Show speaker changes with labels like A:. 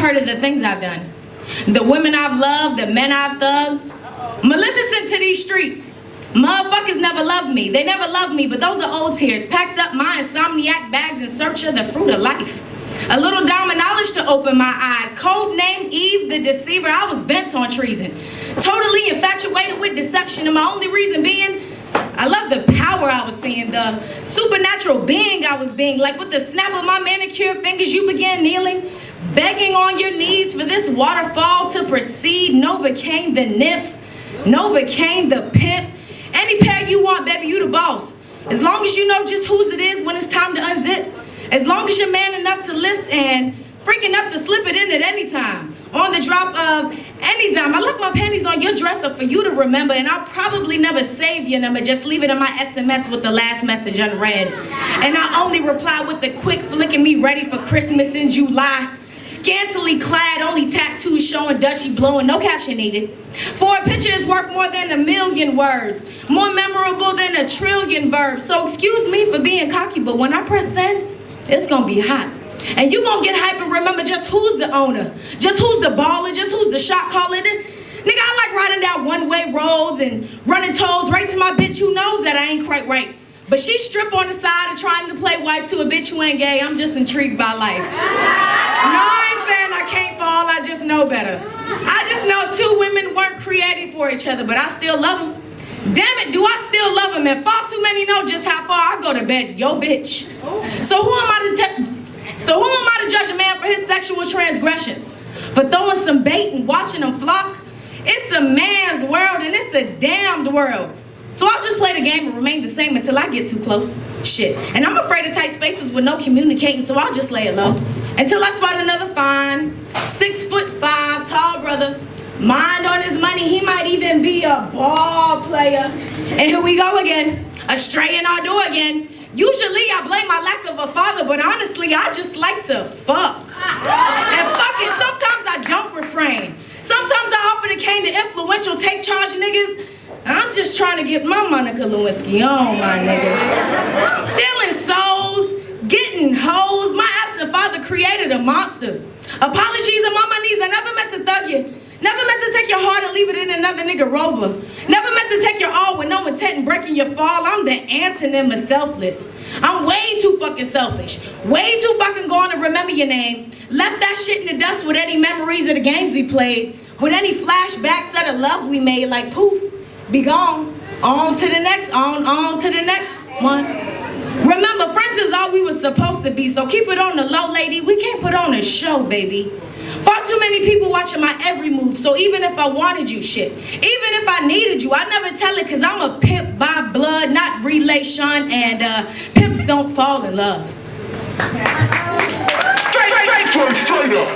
A: heard of the things I've done. The women I've loved, the men I've thugged. Maleficent to these streets. Motherfuckers never loved me. They never loved me, but those are old tears. Packed up my insomniac bags in search of the fruit of life. A little dime of knowledge to open my eyes. Code name Eve the Deceiver. I was bent on treason. Totally infatuated with deception, and my only reason being, I love the power I was seeing, the supernatural being I was being. Like with the snap of my manicured fingers, you began kneeling, begging on your knees for this waterfall to proceed. Novacane the nymph, Novacane the pimp. Any pair you want, baby, you the boss. As long as you know just whose it is when it's time to unzip. As long as you're man enough to lift and freak enough to slip it in at any time. On the drop of any dime. I left my panties on your dresser for you to remember, and I'll probably never save your number. Just leave it in my SMS with the last message unread. And I only reply with the quick flicking me ready for Christmas in July. Scantily clad, only tattoos showing Dutchie blowing, no caption needed. For a picture is worth more than 1,000,000 words. More memorable than 1,000,000,000 verbs. So excuse me for being cocky, but when I press send, it's gonna be hot. And you gonna get hype and remember just who's the owner, just who's the baller, just who's the shot caller. Nigga, I like riding down one-way roads and running tolls right to my bitch who knows that I ain't quite right. But she strip on the side and trying to play wife to a bitch who ain't gay. I'm just intrigued by life. No, I ain't saying I can't fall, I just know better. I just know two women weren't created for each other, but I still love them. Damn it, do I still love him? And far too many know just how far I go to bed, yo bitch. So who am I to judge a man for his sexual transgressions? For throwing some bait and watching him flock? It's a man's world and it's a damned world. So I'll just play the game and remain the same until I get too close. Shit. And I'm afraid of tight spaces with no communicating, so I'll just lay it low. Until I spot another fine, 6'5" tall brother. Mind on his money, he might even be a ball player. And here we go again, astray in our door again. Usually I blame my lack of a father, but honestly I just like to fuck. And fuck it, sometimes I don't refrain. Sometimes I offer the cane to influential take charge niggas. I'm just trying to get my Monica Lewinsky on, my nigga. Stealing souls, getting hoes. My absent father created a monster. Apologies, I'm on my knees. I never meant to thug you. Never meant to take your heart and leave it in another nigga rover. Never meant to take your all with no intent in breaking your fall. I'm the antonym of selfless. I'm way too fucking selfish. Way too fucking gone to remember your name. Left that shit in the dust with any memories of the games we played. With any flashbacks of the love we made, like poof, be gone. On to the next, on to the next one. Remember, friends is all we were supposed to be, so keep it on the low, lady. We can't put on a show, baby. Far too many people watching my every move, so even if I wanted you, shit, even if I needed you, I'd never tell it, cause I'm a pimp by blood, not relation, and pimps don't fall in love.
B: Straight up.